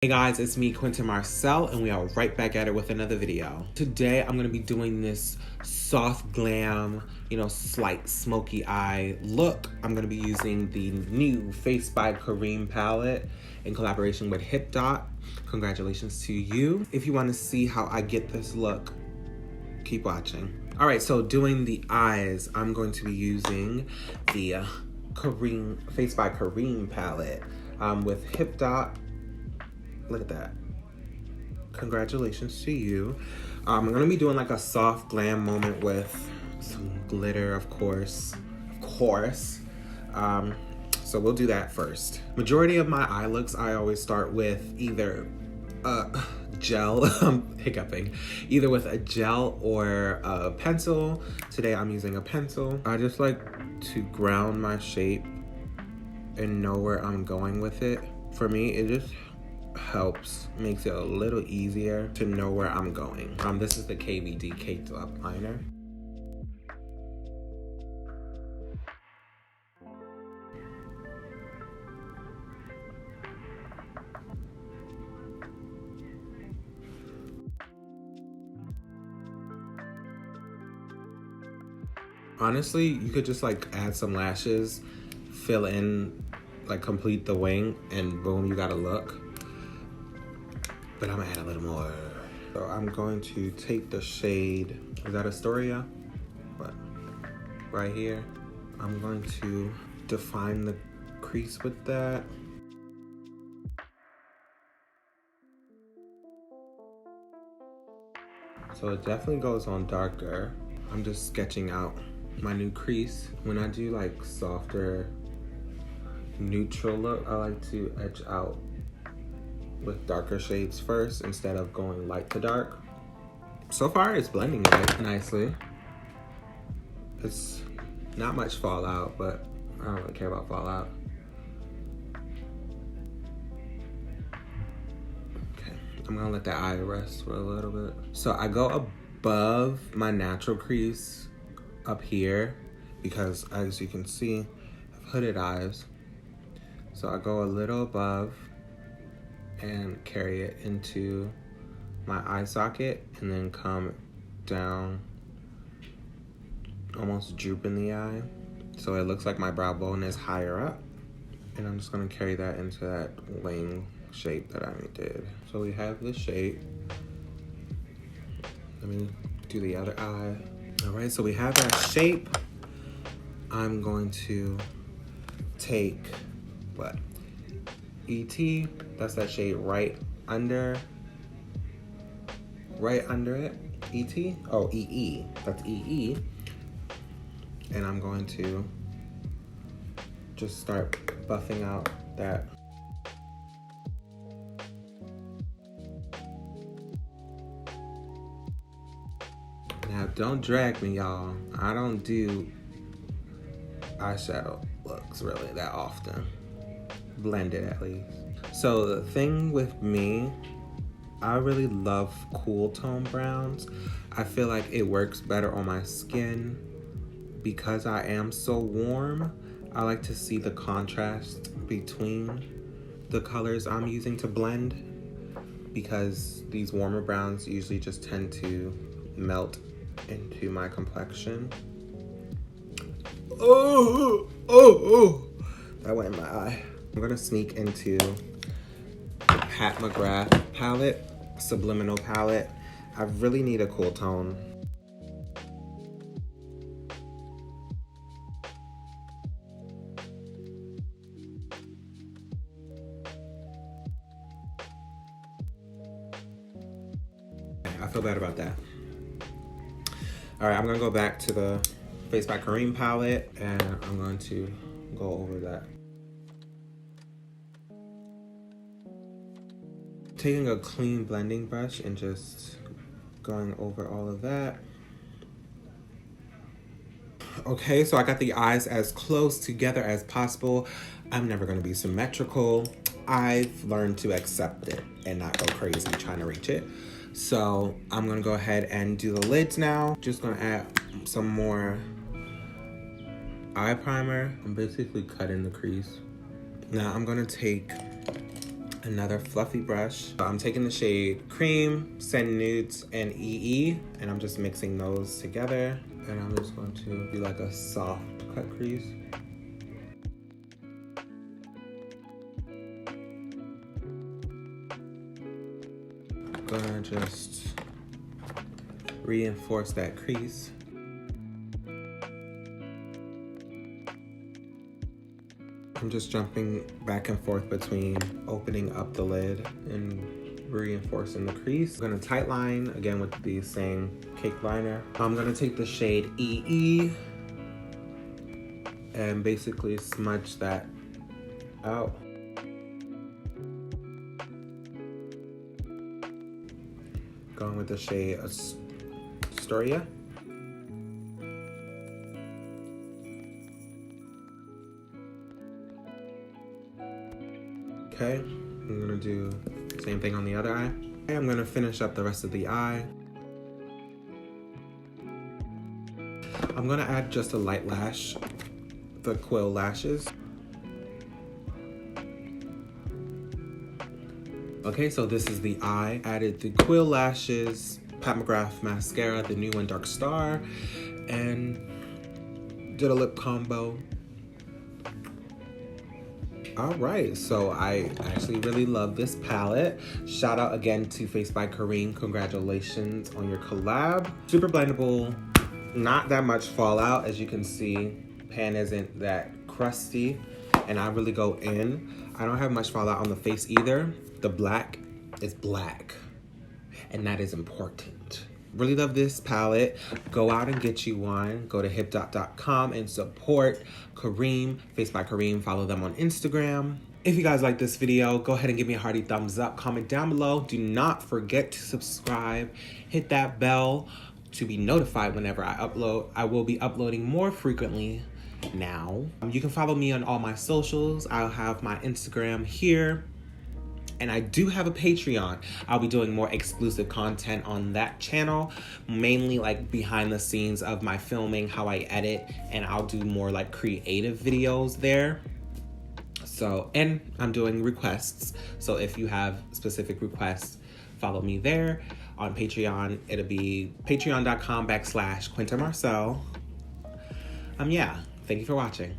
Hey guys, it's me, Quintin Marcelld, and we are right back at it with another video. Today, I'm gonna be doing this soft glam, slight smoky eye look. I'm gonna be using the new Facebykareem palette in collaboration with HIPDOT. Congratulations to you. If you wanna see how I get this look, keep watching. All right, so doing the eyes, I'm going to be using the Facebykareem palette with HIPDOT. Look at that. Congratulations to you. I'm gonna be doing like a soft glam moment with some glitter, of course. So we'll do that first. Majority of my eye looks, I always start with either gel, I'm hiccuping, either with a gel or a pencil. Today I'm using a pencil. I just like to ground my shape and know where I'm going with it. For me, it just makes it a little easier to know where I'm going. This is the KVD Caked Up liner. Honestly, you could just like add some lashes, fill in, like complete the wing, and boom, you got a look. But I'm gonna add a little more. So I'm going to take the shade, is that Astoria? What? Right here. I'm going to define the crease with that. So it definitely goes on darker. I'm just sketching out my new crease. When I do like softer, neutral look, I like to edge out with darker shades first instead of going light to dark. So far it's blending nicely. It's not much fallout, but I don't really care about fallout. Okay, I'm gonna let that eye rest for a little bit. So I go above my natural crease up here because as you can see, I have hooded eyes. So I go a little above and carry it into my eye socket and then come down, almost droop in the eye. So it looks like my brow bone is higher up. And I'm just gonna carry that into that wing shape that I did. So we have the shape. Let me do the other eye. All right, so we have that shape. I'm going to take, what? ET, that's that shade right under it. ET, oh, EE, that's EE. And I'm going to just start buffing out that. Now, don't drag me, y'all. I don't do eyeshadow looks really that often. Blended at least. So the thing with me, I really love cool tone browns. I feel like it works better on my skin because I am so warm. I like to see the contrast between the colors I'm using to blend because these warmer browns usually just tend to melt into my complexion. Oh, that went in my eye. I'm gonna sneak into the Pat McGrath palette, Subliminal palette. I really need a cool tone. I feel bad about that. All right, I'm gonna go back to the Facebykareem palette and I'm going to go over that. Taking a clean blending brush and just going over all of that. Okay, so I got the eyes as close together as possible. I'm never gonna be symmetrical. I've learned to accept it and not go crazy trying to reach it. So I'm gonna go ahead and do the lids now. Just gonna add some more eye primer. I'm basically cutting the crease. Now I'm gonna take a Another fluffy brush. I'm taking the shade Cream, Sand Nudes, and EE, and I'm just mixing those together. And I'm just going to do like a soft cut crease. Gonna just reinforce that crease. I'm just jumping back and forth between opening up the lid and reinforcing the crease. I'm gonna tight line again with the same cake liner. I'm gonna take the shade EE and basically smudge that out. Going with the shade Astoria. Okay, I'm gonna do the same thing on the other eye. Okay, I'm gonna finish up the rest of the eye. I'm gonna add just a light lash, the Quill lashes. Okay, so this is the eye. Added the Quill lashes, Pat McGrath mascara, the new one, Dark Star, and did a lip combo. All right, so I actually really love this palette. Shout out again to Facebykareem. Congratulations on your collab. Super blendable, not that much fallout. As you can see, pan isn't that crusty, and I really go in. I don't have much fallout on the face either. The black is black, and that is important. Really love this palette. Go out and get you one. Go to hipdot.com and support Kareem, Facebykareem. Follow them on Instagram. If you guys like this video, go ahead and give me a hearty thumbs up. Comment down below. Do not forget to subscribe. Hit that bell to be notified whenever I upload. I will be uploading more frequently now. You can follow me on all my socials. I'll have my Instagram here. And I do have a Patreon. I'll be doing more exclusive content on that channel, mainly like behind the scenes of my filming, how I edit, and I'll do more like creative videos there. So, and I'm doing requests. So if you have specific requests, follow me there. On Patreon, it'll be patreon.com/Quintin Marcelld. Yeah, thank you for watching.